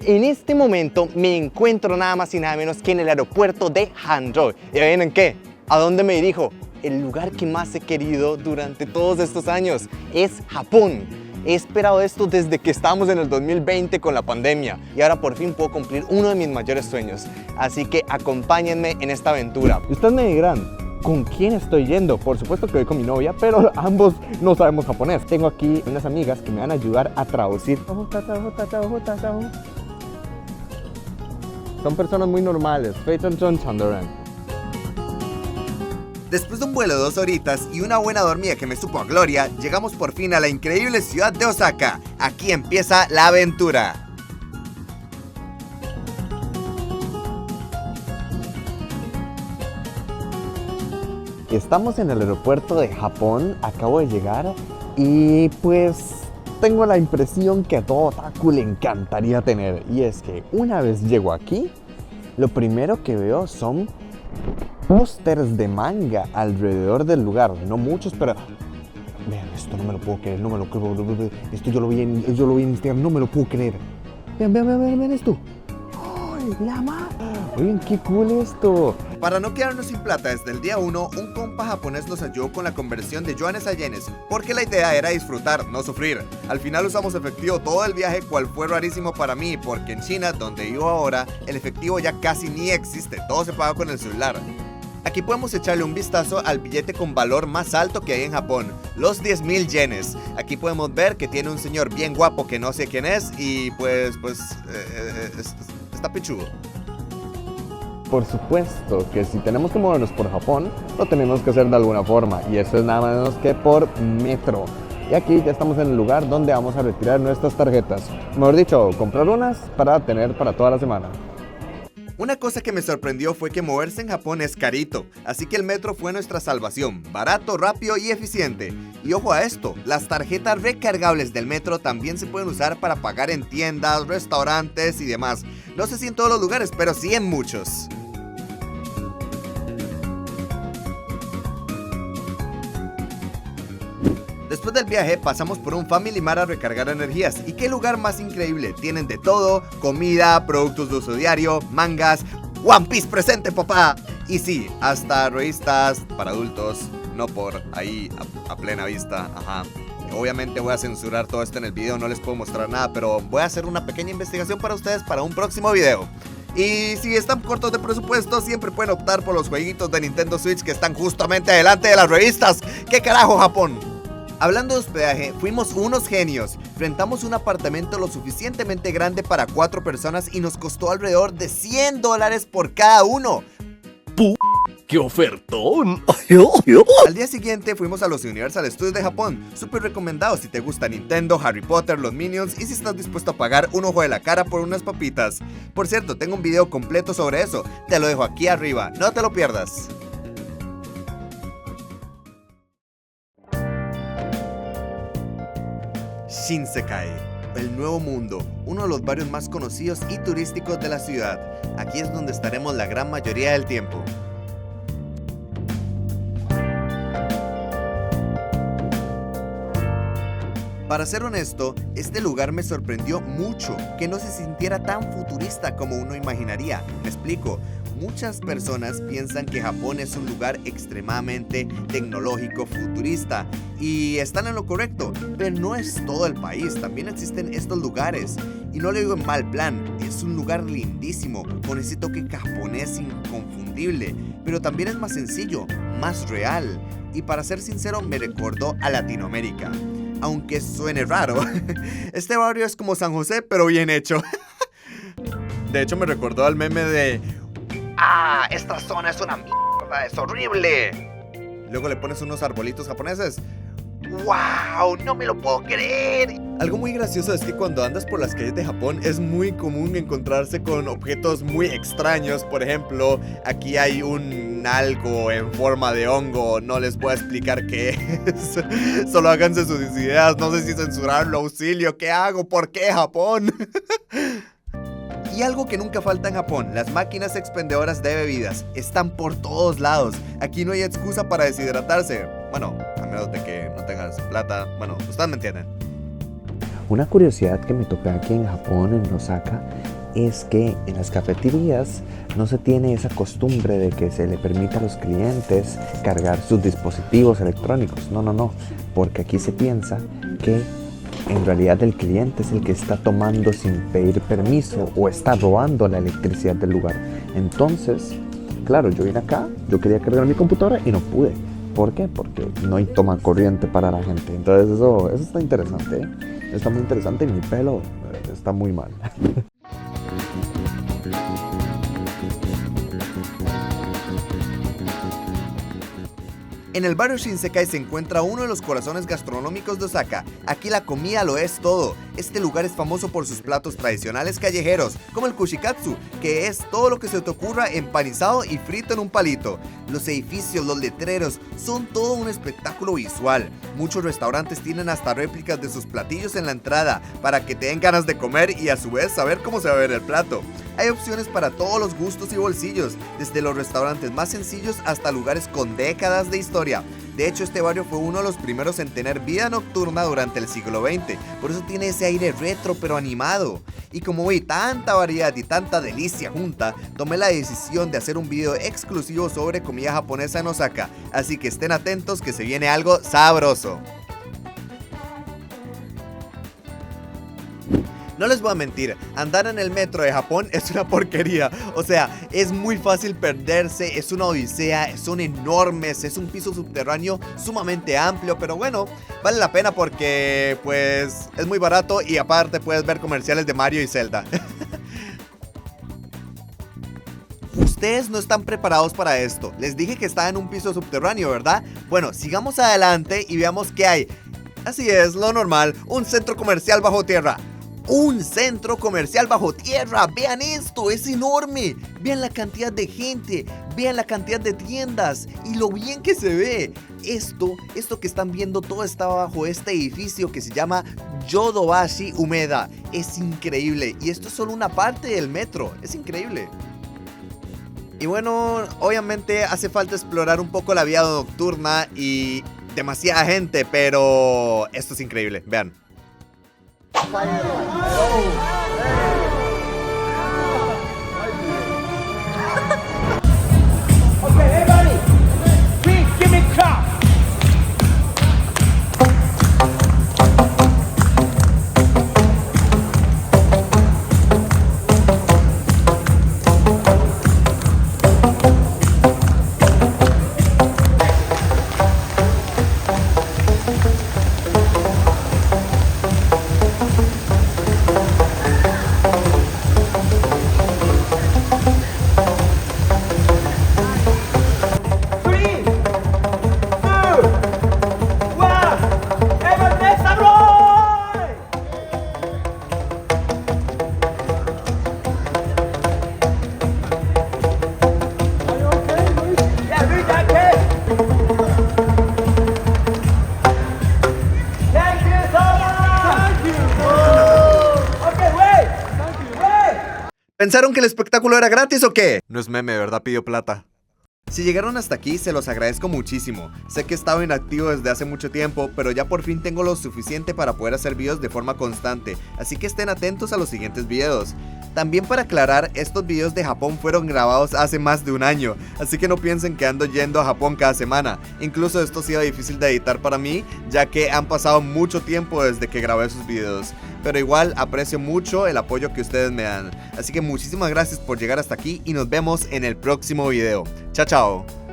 En este momento me encuentro nada más y nada menos que en el aeropuerto de Hangzhou. ¿Y adivinen qué? ¿A dónde me dirijo? El lugar que más he querido durante todos estos años es Japón. He esperado esto desde que estábamos en el 2020 con la pandemia y ahora por fin puedo cumplir uno de mis mayores sueños. Así que acompáñenme en esta aventura. Y ustedes me dirán, ¿con quién estoy yendo? Por supuesto que voy con mi novia, pero ambos no sabemos japonés. Tengo aquí unas amigas que me van a ayudar a traducir. Son personas muy normales. Después de un vuelo de 2 horitas y una buena dormida que me supo a gloria, llegamos por fin a la increíble ciudad de Osaka. Aquí empieza la aventura. Estamos en el aeropuerto de Japón, acabo de llegar y pues tengo la impresión que a todo otaku le encantaría tener. Y es que una vez llego aquí, lo primero que veo son pósters de manga alrededor del lugar. No muchos, pero vean esto, no me lo puedo creer, no me lo creo. Esto yo lo vi en Instagram, no me lo puedo creer. Vean esto. ¡Ay, la madre! Oigan, qué cool esto. Para no quedarnos sin plata desde el día 1, un compa japonés nos ayudó con la conversión de yuanes a yenes, porque la idea era disfrutar, no sufrir. Al final usamos efectivo todo el viaje, cual fue rarísimo para mí, porque en China, donde vivo ahora, el efectivo ya casi ni existe, todo se paga con el celular. Aquí podemos echarle un vistazo al billete con valor más alto que hay en Japón, los 10.000 yenes. Aquí podemos ver que tiene un señor bien guapo que no sé quién es y está pichudo. Por supuesto que si tenemos que movernos por Japón, lo tenemos que hacer de alguna forma, y eso es nada menos que por metro. Y aquí ya estamos en el lugar donde vamos a retirar nuestras tarjetas. Mejor dicho, comprar unas para tener para toda la semana. Una cosa que me sorprendió fue que moverse en Japón es carito, así que el metro fue nuestra salvación, barato, rápido y eficiente. Y ojo a esto, las tarjetas recargables del metro también se pueden usar para pagar en tiendas, restaurantes y demás. No sé si en todos los lugares, pero sí en muchos. Después del viaje pasamos por un Family Mart a recargar energías. Y qué lugar más increíble, tienen de todo: comida, productos de uso diario, mangas, One Piece presente, papá. Y sí, hasta revistas para adultos, no por ahí a plena vista, ajá. Obviamente voy a censurar todo esto en el video, no les puedo mostrar nada, pero voy a hacer una pequeña investigación para ustedes para un próximo video. Y si están cortos de presupuesto, siempre pueden optar por los jueguitos de Nintendo Switch que están justamente delante de las revistas. ¿Qué carajo, Japón? Hablando de hospedaje, fuimos unos genios. Rentamos un apartamento lo suficientemente grande para 4 personas y nos costó alrededor de $100 por cada uno. ¡Qué ofertón! Al día siguiente fuimos a los Universal Studios de Japón. Súper recomendado si te gusta Nintendo, Harry Potter, los Minions y si estás dispuesto a pagar un ojo de la cara por unas papitas. Por cierto, tengo un video completo sobre eso. Te lo dejo aquí arriba, no te lo pierdas. Shinsekai, el nuevo mundo, uno de los barrios más conocidos y turísticos de la ciudad. Aquí es donde estaremos la gran mayoría del tiempo. Para ser honesto, este lugar me sorprendió mucho, que no se sintiera tan futurista como uno imaginaría. Me explico. Muchas personas piensan que Japón es un lugar extremadamente tecnológico, futurista, y están en lo correcto, pero no es todo el país, también existen estos lugares. Y no lo digo en mal plan, es un lugar lindísimo, con ese toque japonés inconfundible, pero también es más sencillo, más real, y para ser sincero me recordó a Latinoamérica. Aunque suene raro, este barrio es como San José, pero bien hecho. De hecho me recordó al meme de ¡ah! Esta zona es una mierda, es horrible. Luego le pones unos arbolitos japoneses. ¡Wow! ¡No me lo puedo creer! Algo muy gracioso es que cuando andas por las calles de Japón es muy común encontrarse con objetos muy extraños. Por ejemplo, aquí hay un algo en forma de hongo. No les voy a explicar qué es. Solo háganse sus ideas. No sé si censurarlo, auxilio. ¿Qué hago? ¿Por qué Japón? Y algo que nunca falta en Japón, las máquinas expendedoras de bebidas. Están por todos lados. Aquí no hay excusa para deshidratarse. Bueno, a menos de que no tengas plata. Bueno, ustedes me entienden. Una curiosidad que me topé aquí en Japón, en Osaka, es que en las cafeterías no se tiene esa costumbre de que se le permita a los clientes cargar sus dispositivos electrónicos. No, porque aquí se piensa que en realidad el cliente es el que está tomando sin pedir permiso o está robando la electricidad del lugar. Entonces, claro, yo vine acá, yo quería cargar mi computadora y no pude. ¿Por qué? Porque no hay toma corriente para la gente. Entonces eso está interesante, ¿eh? Está muy interesante y mi pelo está muy mal. En el barrio Shinsekai se encuentra uno de los corazones gastronómicos de Osaka. Aquí la comida lo es todo. Este lugar es famoso por sus platos tradicionales callejeros, como el kushikatsu, que es todo lo que se te ocurra empanizado y frito en un palito. Los edificios, los letreros, son todo un espectáculo visual. Muchos restaurantes tienen hasta réplicas de sus platillos en la entrada, para que te den ganas de comer y a su vez saber cómo se va a ver el plato. Hay opciones para todos los gustos y bolsillos, desde los restaurantes más sencillos hasta lugares con décadas de historia. De hecho, este barrio fue uno de los primeros en tener vida nocturna durante el siglo XX, por eso tiene ese aire retro pero animado. Y como vi tanta variedad y tanta delicia junta, tomé la decisión de hacer un video exclusivo sobre comida japonesa en Osaka, así que estén atentos que se viene algo sabroso. No les voy a mentir, andar en el metro de Japón es una porquería. O sea, es muy fácil perderse, es una odisea, son enormes, es un piso subterráneo sumamente amplio. Pero bueno, vale la pena porque pues es muy barato y aparte puedes ver comerciales de Mario y Zelda. Ustedes no están preparados para esto. Les dije que estaba en un piso subterráneo, ¿verdad? Bueno, sigamos adelante y veamos qué hay. Así es, lo normal, un centro comercial bajo tierra. Un centro comercial bajo tierra, vean esto, es enorme. Vean la cantidad de gente, vean la cantidad de tiendas y lo bien que se ve. Esto que están viendo, todo está bajo este edificio que se llama Yodobashi Umeda. Es increíble y esto es solo una parte del metro, es increíble. Y bueno, obviamente hace falta explorar un poco la vida nocturna y demasiada gente, pero esto es increíble, vean. Okay, everybody, please give me clap. ¿Pensaron que el espectáculo era gratis o qué? No es meme, ¿verdad? Pidió plata. Si llegaron hasta aquí, se los agradezco muchísimo. Sé que he estado inactivo desde hace mucho tiempo, pero ya por fin tengo lo suficiente para poder hacer videos de forma constante, así que estén atentos a los siguientes videos. También para aclarar, estos videos de Japón fueron grabados hace más de un año, así que no piensen que ando yendo a Japón cada semana. Incluso esto ha sido difícil de editar para mí, ya que han pasado mucho tiempo desde que grabé esos videos. Pero igual aprecio mucho el apoyo que ustedes me dan. Así que muchísimas gracias por llegar hasta aquí y nos vemos en el próximo video. Chao, chao.